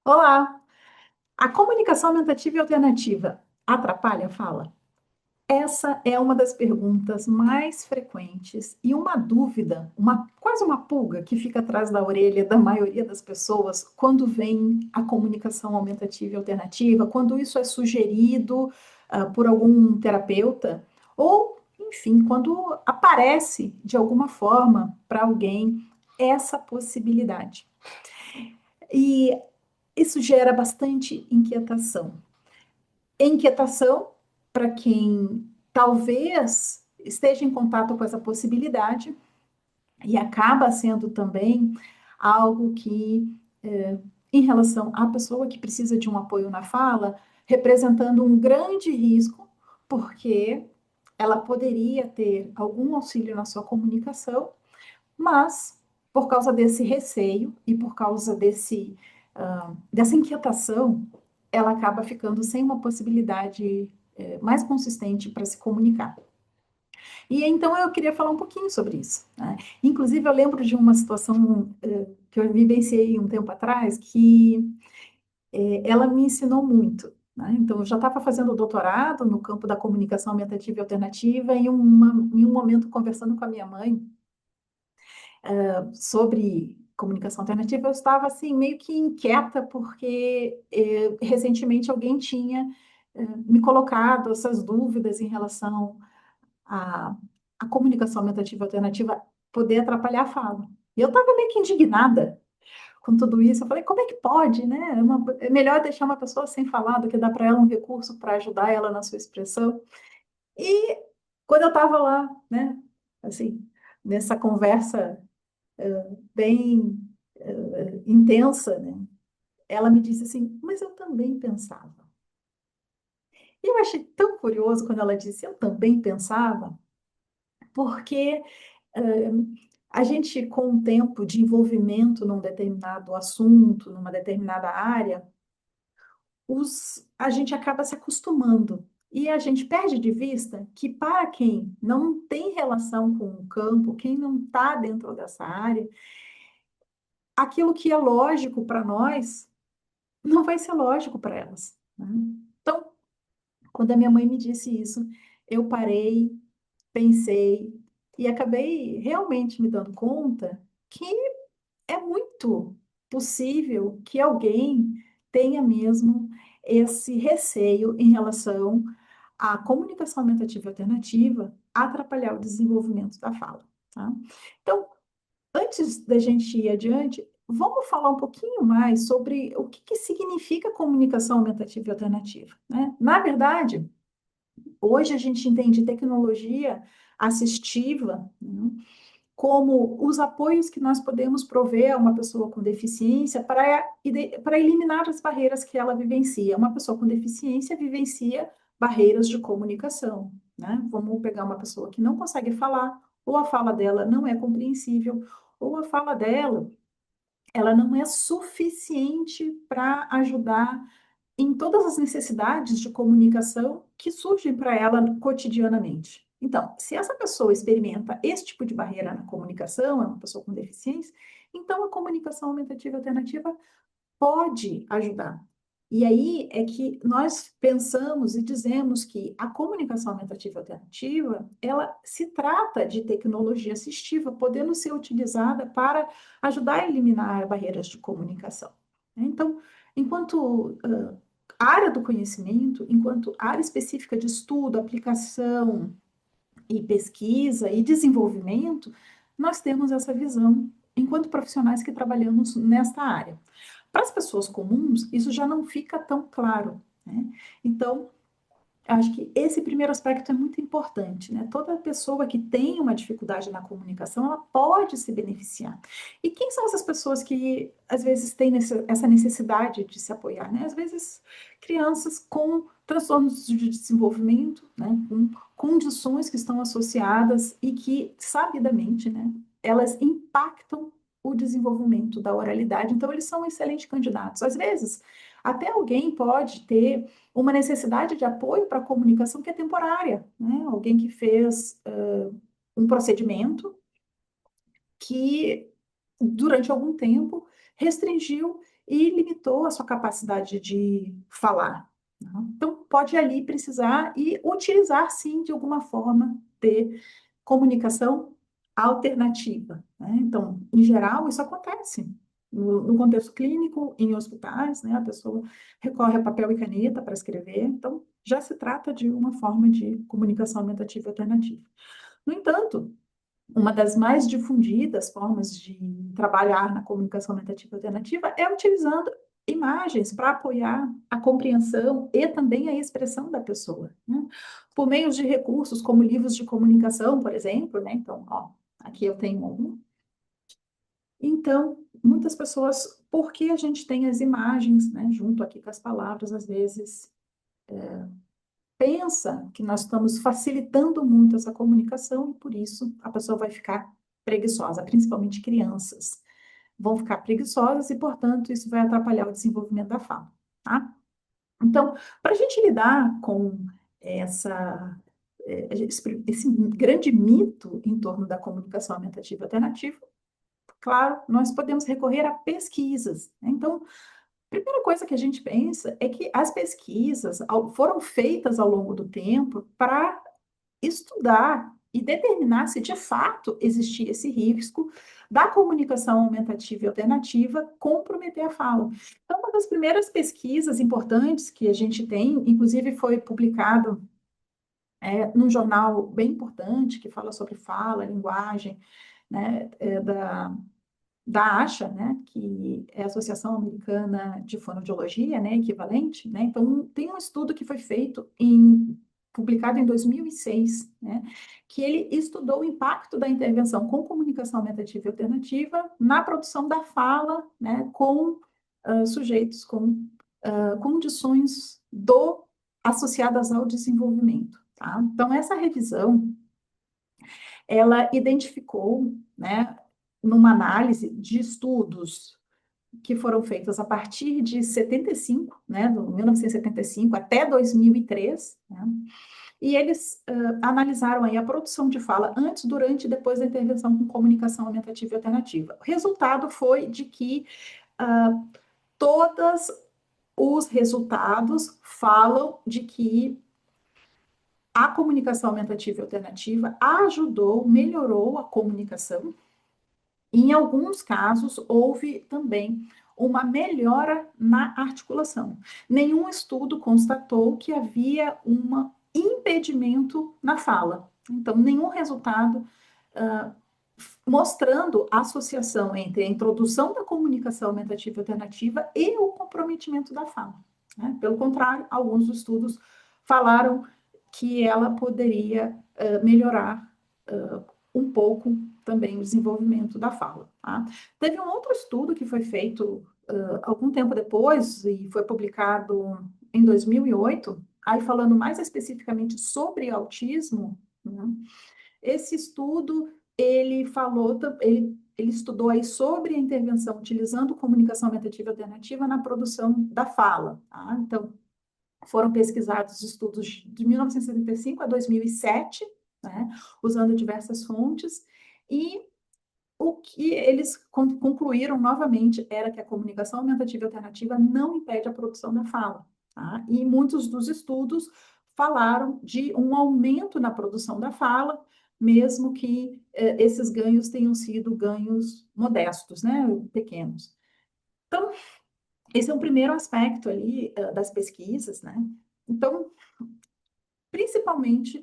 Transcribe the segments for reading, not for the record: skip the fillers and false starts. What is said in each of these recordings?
Olá! A comunicação aumentativa e alternativa atrapalha a fala? Essa é uma das perguntas mais frequentes e uma dúvida, quase uma pulga que fica atrás da orelha da maioria das pessoas quando vem a comunicação aumentativa e alternativa, quando isso é sugerido por algum terapeuta, ou, enfim, quando aparece de alguma forma para alguém essa possibilidade. E isso gera bastante inquietação. Inquietação para quem talvez esteja em contato com essa possibilidade e acaba sendo também algo que, em relação à pessoa que precisa de um apoio na fala, representando um grande risco, porque ela poderia ter algum auxílio na sua comunicação, mas por causa desse receio e por causa dessa inquietação, ela acaba ficando sem uma possibilidade mais consistente para se comunicar. E então eu queria falar um pouquinho sobre isso, né? Inclusive, eu lembro de uma situação que eu vivenciei um tempo atrás que ela me ensinou muito. Né? Então, eu já estava fazendo doutorado no campo da comunicação aumentativa e alternativa, e em um momento, conversando com a minha mãe sobre comunicação alternativa, eu estava assim meio que inquieta porque recentemente alguém tinha me colocado essas dúvidas em relação à, à comunicação aumentativa alternativa poder atrapalhar a fala. E eu estava meio que indignada com tudo isso. Eu falei, como é que pode, né? É melhor deixar uma pessoa sem falar do que dar para ela um recurso para ajudar ela na sua expressão. E quando eu estava lá, né, assim, nessa conversa bem intensa, né? Ela me disse assim, mas eu também pensava. E eu achei tão curioso quando ela disse, eu também pensava, porque a gente, com o tempo de envolvimento num determinado assunto, numa determinada área, a gente acaba se acostumando. E a gente perde de vista que, para quem não tem relação com o campo, quem não está dentro dessa área, aquilo que é lógico para nós não vai ser lógico para elas. Né? Então, quando a minha mãe me disse isso, eu parei, pensei e acabei realmente me dando conta que é muito possível que alguém tenha mesmo esse receio em relação à comunicação aumentativa e alternativa atrapalhar o desenvolvimento da fala. Tá? Então, antes da gente ir adiante, vamos falar um pouquinho mais sobre o que significa comunicação aumentativa e alternativa, né? Na verdade, hoje a gente entende tecnologia assistiva, né, como os apoios que nós podemos prover a uma pessoa com deficiência para eliminar as barreiras que ela vivencia. Uma pessoa com deficiência vivencia barreiras de comunicação, né? Vamos pegar uma pessoa que não consegue falar, ou a fala dela não é compreensível, ou a fala dela, ela não é suficiente para ajudar em todas as necessidades de comunicação que surgem para ela cotidianamente. Então, se essa pessoa experimenta esse tipo de barreira na comunicação, é uma pessoa com deficiência, então a comunicação aumentativa alternativa pode ajudar. E aí é que nós pensamos e dizemos que a comunicação aumentativa alternativa, ela se trata de tecnologia assistiva, podendo ser utilizada para ajudar a eliminar barreiras de comunicação. Então, enquanto área do conhecimento, enquanto área específica de estudo, aplicação e pesquisa e desenvolvimento, nós temos essa visão enquanto profissionais que trabalhamos nesta área. Para as pessoas comuns, isso já não fica tão claro, né? Então, acho que esse primeiro aspecto é muito importante, né? Toda pessoa que tem uma dificuldade na comunicação, ela pode se beneficiar. E quem são essas pessoas que às vezes têm essa necessidade de se apoiar, né? Às vezes crianças com transtornos de desenvolvimento, né? Com condições que estão associadas e que, sabidamente, né? Elas impactam o desenvolvimento da oralidade, então eles são excelentes candidatos. Às vezes, até alguém pode ter uma necessidade de apoio para a comunicação que é temporária, né? Alguém que fez um procedimento que, durante algum tempo, restringiu e limitou a sua capacidade de falar. Né? Então, pode ali precisar e utilizar, sim, de alguma forma, de comunicação alternativa. Né? Então, em geral, isso acontece. No contexto clínico, em hospitais, né, a pessoa recorre a papel e caneta para escrever, então já se trata de uma forma de comunicação aumentativa alternativa. No entanto, uma das mais difundidas formas de trabalhar na comunicação aumentativa alternativa é utilizando imagens para apoiar a compreensão e também a expressão da pessoa, né? Por meio de recursos como livros de comunicação, por exemplo, né? Então, ó, aqui eu tenho um. Então, muitas pessoas, porque a gente tem as imagens, né, junto aqui com as palavras, às vezes pensa que nós estamos facilitando muito essa comunicação e por isso a pessoa vai ficar preguiçosa, principalmente crianças. Vão ficar preguiçosas e, portanto, isso vai atrapalhar o desenvolvimento da fala, tá? Então, para a gente lidar com essa, esse grande mito em torno da comunicação aumentativa alternativa, claro, nós podemos recorrer a pesquisas, né? Então, a primeira coisa que a gente pensa é que as pesquisas foram feitas ao longo do tempo para estudar e determinar se de fato existia esse risco da comunicação aumentativa e alternativa comprometer a fala. Então, uma das primeiras pesquisas importantes que a gente tem, inclusive foi publicado num jornal bem importante que fala sobre fala, linguagem, né, da ASHA, né, que é a Associação Americana de Fonoaudiologia, né, equivalente, né, então tem um estudo que foi feito publicado em 2006, né, que ele estudou o impacto da intervenção com comunicação aumentativa e alternativa na produção da fala, né, com sujeitos com condições associadas ao desenvolvimento, tá? Então, essa revisão, ela identificou, né, numa análise de estudos que foram feitos a partir de 75, né, do 1975 até 2003, né, e eles analisaram aí a produção de fala antes, durante e depois da intervenção com comunicação aumentativa e alternativa. O resultado foi de que todos os resultados falam de que a comunicação aumentativa e alternativa ajudou, melhorou a comunicação. Em alguns casos, houve também uma melhora na articulação. Nenhum estudo constatou que havia um impedimento na fala. Então, nenhum resultado mostrando a associação entre a introdução da comunicação aumentativa e alternativa e o comprometimento da fala. Né? Pelo contrário, alguns estudos falaram que ela poderia melhorar um pouco também o desenvolvimento da fala. Tá? Teve um outro estudo que foi feito algum tempo depois e foi publicado em 2008, aí falando mais especificamente sobre autismo, né? Esse estudo, ele estudou aí sobre a intervenção utilizando comunicação aumentativa alternativa na produção da fala. Tá? Então, foram pesquisados estudos de 1975 a 2007, né, usando diversas fontes, e o que eles concluíram novamente era que a comunicação aumentativa e alternativa não impede a produção da fala. Tá? E muitos dos estudos falaram de um aumento na produção da fala, mesmo que esses ganhos tenham sido ganhos modestos, né, pequenos. Então, esse é o primeiro aspecto ali das pesquisas, né? Então, principalmente,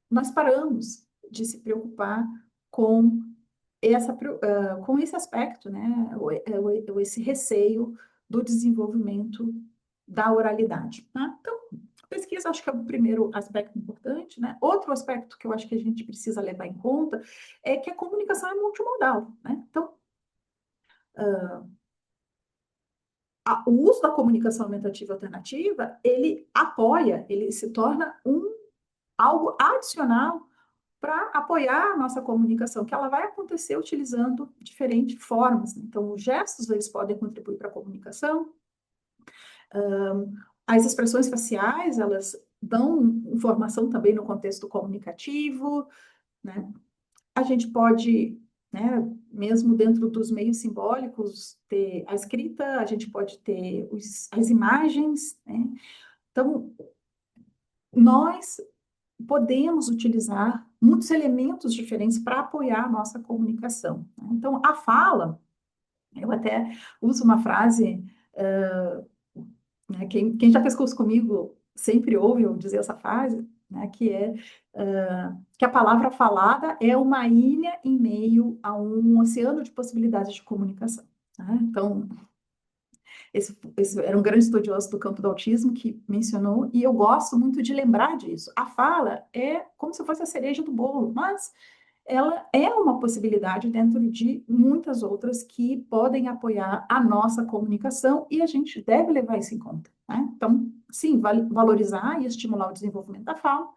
nós paramos de se preocupar com com esse aspecto, né, esse receio do desenvolvimento da oralidade. Tá? Então, a pesquisa acho que é o primeiro aspecto importante, né? Outro aspecto que eu acho que a gente precisa levar em conta é que a comunicação é multimodal, né? Então, o uso da comunicação aumentativa alternativa, ele apoia, ele se torna algo adicional para apoiar a nossa comunicação, que ela vai acontecer utilizando diferentes formas. Então, os gestos, eles podem contribuir para a comunicação, as expressões faciais, elas dão informação também no contexto comunicativo, né? A gente pode, né, mesmo dentro dos meios simbólicos, ter a escrita, a gente pode ter as imagens, né? Então, nós podemos utilizar muitos elementos diferentes para apoiar a nossa comunicação, né? Então, a fala, eu até uso uma frase, né, quem já fez curso comigo sempre ouve eu dizer essa frase, né, que é que a palavra falada é uma ilha em meio a um oceano de possibilidades de comunicação, né? Então, esse era um grande estudioso do campo do autismo que mencionou, e eu gosto muito de lembrar disso. A fala é como se fosse a cereja do bolo, mas ela é uma possibilidade dentro de muitas outras que podem apoiar a nossa comunicação e a gente deve levar isso em conta, né? Então, sim, valorizar e estimular o desenvolvimento da fala,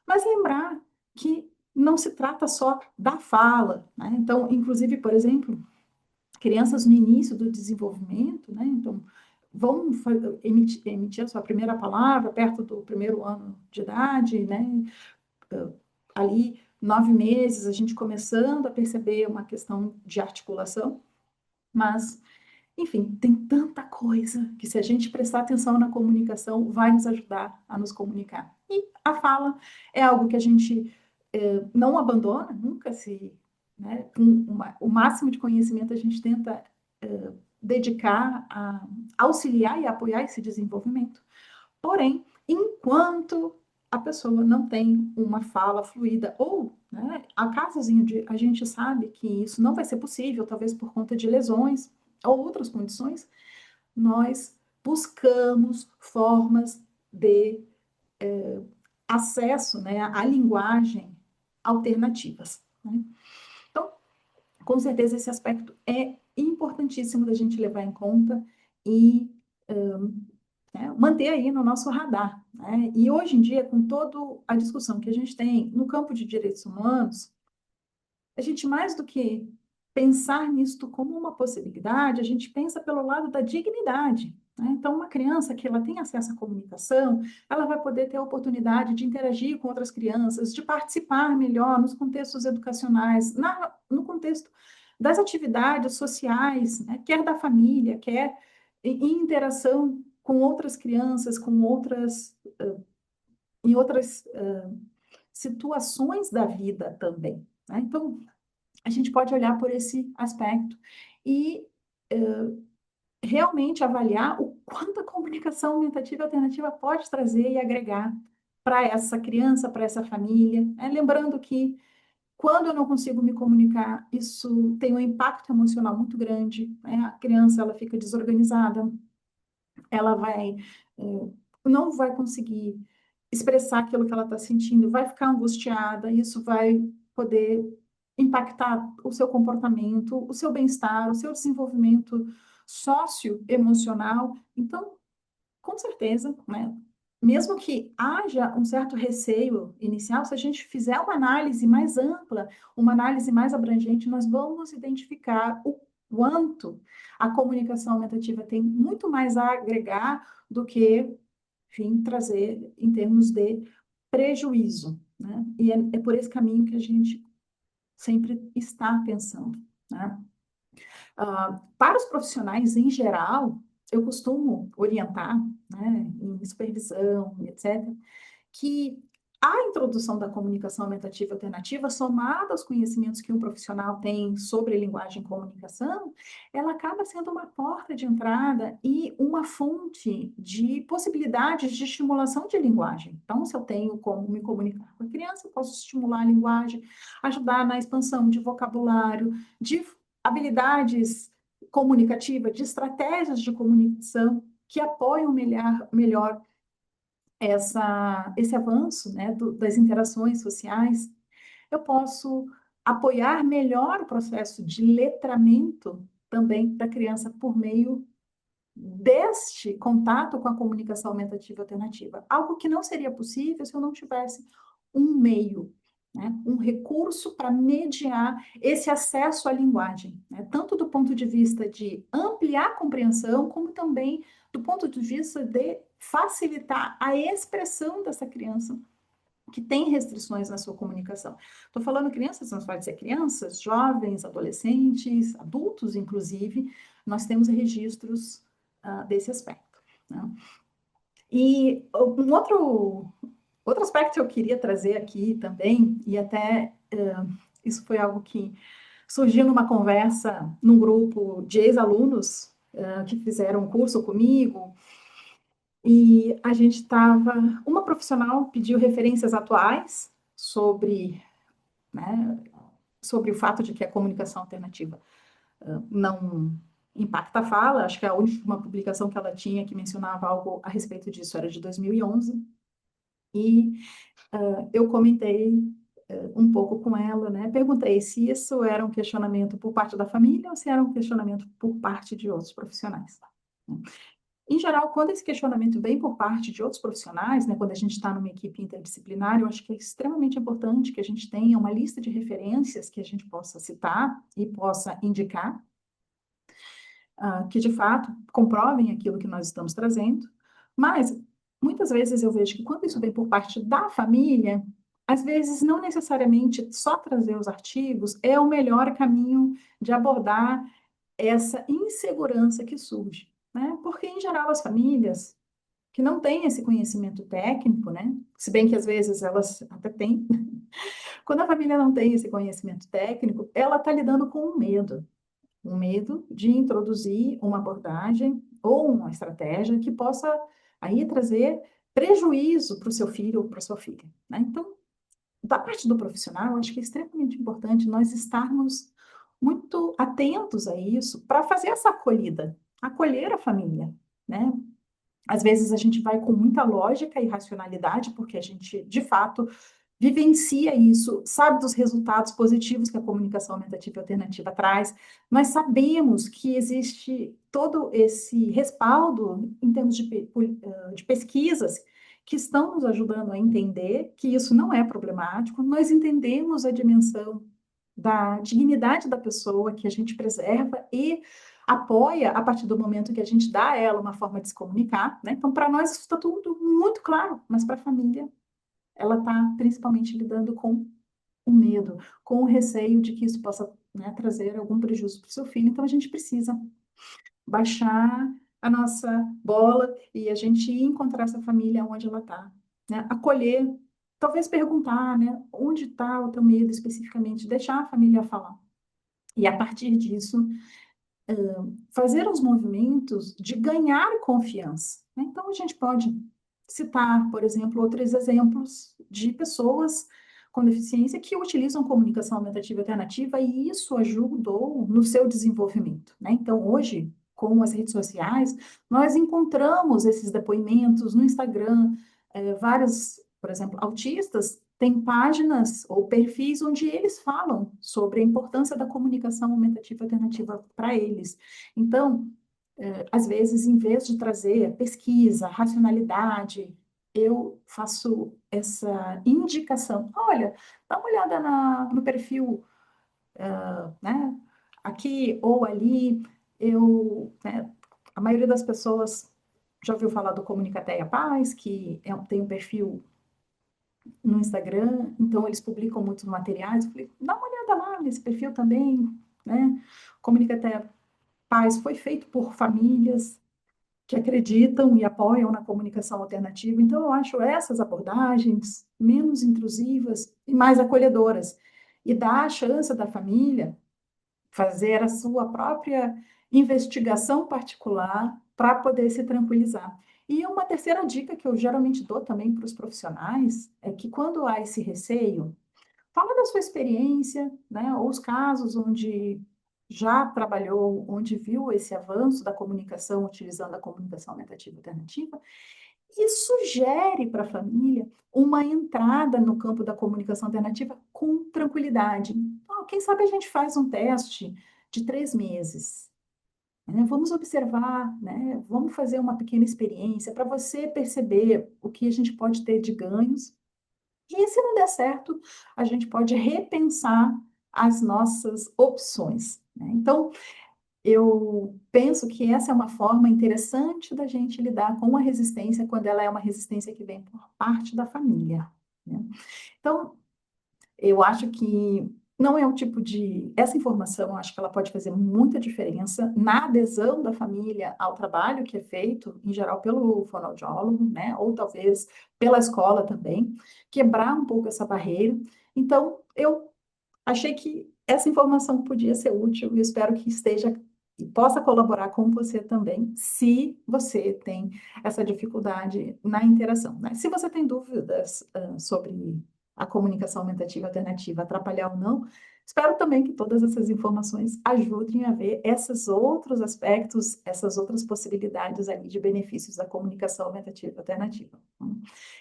mas lembrar que não se trata só da fala, né? Então, inclusive, por exemplo, crianças no início do desenvolvimento, né? Então, vão emitir a sua primeira palavra perto do primeiro ano de idade, né? Ali, 9 meses, a gente começando a perceber uma questão de articulação, mas, enfim, tem tanta coisa que se a gente prestar atenção na comunicação, vai nos ajudar a nos comunicar. E a fala é algo que a gente não abandona, nunca se, né, o máximo de conhecimento a gente tenta dedicar a auxiliar e apoiar esse desenvolvimento. Porém, enquanto a pessoa não tem uma fala fluida, ou, né, há casos onde a gente sabe que isso não vai ser possível, talvez por conta de lesões ou outras condições, nós buscamos formas de acesso, né, à linguagem alternativas, né? Então, com certeza, esse aspecto é importantíssimo da gente levar em conta e né, manter aí no nosso radar, né? E hoje em dia, com toda a discussão que a gente tem no campo de direitos humanos, a gente, mais do que pensar nisto como uma possibilidade, a gente pensa pelo lado da dignidade, né? Então, uma criança que ela tem acesso à comunicação, ela vai poder ter a oportunidade de interagir com outras crianças, de participar melhor nos contextos educacionais, no contexto das atividades sociais, né? Quer da família, quer em interação com outras crianças, com outras, em outras situações da vida também, né? Então, a gente pode olhar por esse aspecto e realmente avaliar o quanto a comunicação aumentativa e alternativa pode trazer e agregar para essa criança, para essa família, né? Lembrando que quando eu não consigo me comunicar, isso tem um impacto emocional muito grande, né? A criança ela fica desorganizada, ela vai não vai conseguir expressar aquilo que ela está sentindo, vai ficar angustiada, isso vai poder impactar o seu comportamento, o seu bem-estar, o seu desenvolvimento socioemocional. Então, com certeza, né? Mesmo que haja um certo receio inicial, se a gente fizer uma análise mais ampla, uma análise mais abrangente, nós vamos identificar o quanto a comunicação aumentativa tem muito mais a agregar do que, enfim, trazer em termos de prejuízo, né? E é por esse caminho que a gente sempre está pensando, né? Para os profissionais em geral, eu costumo orientar, né, em supervisão, etc., que a introdução da comunicação aumentativa alternativa, somada aos conhecimentos que um profissional tem sobre linguagem e comunicação, ela acaba sendo uma porta de entrada e uma fonte de possibilidades de estimulação de linguagem. Então, se eu tenho como me comunicar com a criança, eu posso estimular a linguagem, ajudar na expansão de vocabulário, de habilidades comunicativas, de estratégias de comunicação que apoiam melhor esse avanço, né, das interações sociais. Eu posso apoiar melhor o processo de letramento também da criança por meio deste contato com a comunicação aumentativa alternativa, algo que não seria possível se eu não tivesse um meio, né, um recurso para mediar esse acesso à linguagem, né, tanto do ponto de vista de ampliar a compreensão, como também do ponto de vista de facilitar a expressão dessa criança que têm restrições na sua comunicação. Estou falando crianças, mas pode ser crianças, jovens, adolescentes, adultos, inclusive, nós temos registros desse aspecto, né? E outro aspecto que eu queria trazer aqui também, e até isso foi algo que surgiu numa conversa num grupo de ex-alunos que fizeram um curso comigo, e a gente estava. Uma profissional pediu referências atuais sobre, né, sobre o fato de que a comunicação alternativa não impacta a fala. Acho que a última publicação que ela tinha que mencionava algo a respeito disso era de 2011. E eu comentei um pouco com ela, né? Perguntei se isso era um questionamento por parte da família ou se era um questionamento por parte de outros profissionais. Em geral, quando esse questionamento vem por parte de outros profissionais, né, quando a gente está numa equipe interdisciplinar, eu acho que é extremamente importante que a gente tenha uma lista de referências que a gente possa citar e possa indicar, que de fato comprovem aquilo que nós estamos trazendo. Mas muitas vezes eu vejo que quando isso vem por parte da família, às vezes não necessariamente só trazer os artigos é o melhor caminho de abordar essa insegurança que surge, né? Porque, em geral, as famílias que não têm esse conhecimento técnico, né? Se bem que às vezes elas até têm. Quando a família não tem esse conhecimento técnico, ela está lidando com um medo de introduzir uma abordagem ou uma estratégia que possa aí trazer prejuízo para o seu filho ou para a sua filha, né? Então, da parte do profissional, eu acho que é extremamente importante nós estarmos muito atentos a isso para fazer essa acolhida, acolher a família, né? Às vezes a gente vai com muita lógica e racionalidade, porque a gente, de fato, vivencia isso, sabe dos resultados positivos que a comunicação aumentativa e alternativa traz. Nós sabemos que existe todo esse respaldo em termos de pesquisas que estão nos ajudando a entender que isso não é problemático. Nós entendemos a dimensão da dignidade da pessoa que a gente preserva e apoia a partir do momento que a gente dá a ela uma forma de se comunicar, né? Então, para nós, isso está tudo muito claro, mas para a família, ela está principalmente lidando com o medo, com o receio de que isso possa, né, trazer algum prejuízo para o seu filho. Então, a gente precisa baixar a nossa bola e a gente ir encontrar essa família onde ela está, né? Acolher, talvez perguntar, né, onde está o teu medo especificamente, deixar a família falar. E a partir disso, fazer os movimentos de ganhar confiança, né? Então, a gente pode citar, por exemplo, outros exemplos de pessoas com deficiência que utilizam comunicação aumentativa e alternativa e isso ajudou no seu desenvolvimento, né? Então, hoje, com as redes sociais, nós encontramos esses depoimentos no Instagram, vários, por exemplo, autistas têm páginas ou perfis onde eles falam sobre a importância da comunicação aumentativa e alternativa para eles. Então, às vezes, em vez de trazer pesquisa, racionalidade, eu faço essa indicação. Olha, dá uma olhada no perfil, né? Aqui ou ali, né, a maioria das pessoas já ouviu falar do Comunicateia Paz, que tem um perfil no Instagram, então eles publicam muitos materiais. Eu falei, dá uma olhada lá nesse perfil também, né? Comunicateia Paz foi feito por famílias que acreditam e apoiam na comunicação alternativa. Então, eu acho essas abordagens menos intrusivas e mais acolhedoras. E dá a chance da família fazer a sua própria investigação particular para poder se tranquilizar. E uma terceira dica que eu geralmente dou também para os profissionais é que quando há esse receio, fala da sua experiência, né, ou os casos onde já trabalhou, onde viu esse avanço da comunicação utilizando a comunicação aumentativa alternativa, e sugere para a família uma entrada no campo da comunicação alternativa com tranquilidade. Oh, quem sabe a gente faz um teste de 3 meses. Né? Vamos observar, né? Vamos fazer uma pequena experiência para você perceber o que a gente pode ter de ganhos. E se não der certo, a gente pode repensar as nossas opções, né? Então, eu penso que essa é uma forma interessante da gente lidar com a resistência quando ela é uma resistência que vem por parte da família. né? Então, eu acho que não é o tipo de. Essa informação, eu acho que ela pode fazer muita diferença na adesão da família ao trabalho que é feito, em geral, pelo fonoaudiólogo, né? Ou talvez pela escola também, quebrar um pouco essa barreira. Então, eu achei que essa informação podia ser útil e espero que esteja e possa colaborar com você também, se você tem essa dificuldade na interação, né? Se você tem dúvidas, sobre a comunicação aumentativa alternativa atrapalhar ou não, espero também que todas essas informações ajudem a ver esses outros aspectos, essas outras possibilidades ali de benefícios da comunicação aumentativa alternativa.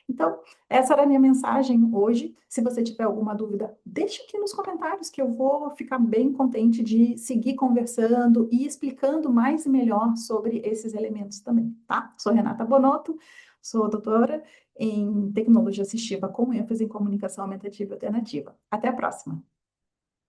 Então, essa era a minha mensagem hoje. Se você tiver alguma dúvida, deixe aqui nos comentários que eu vou ficar bem contente de seguir conversando e explicando mais e melhor sobre esses elementos também, tá? Sou Renata Bonotto, sou doutora em tecnologia assistiva com ênfase em comunicação aumentativa e alternativa. Até a próxima!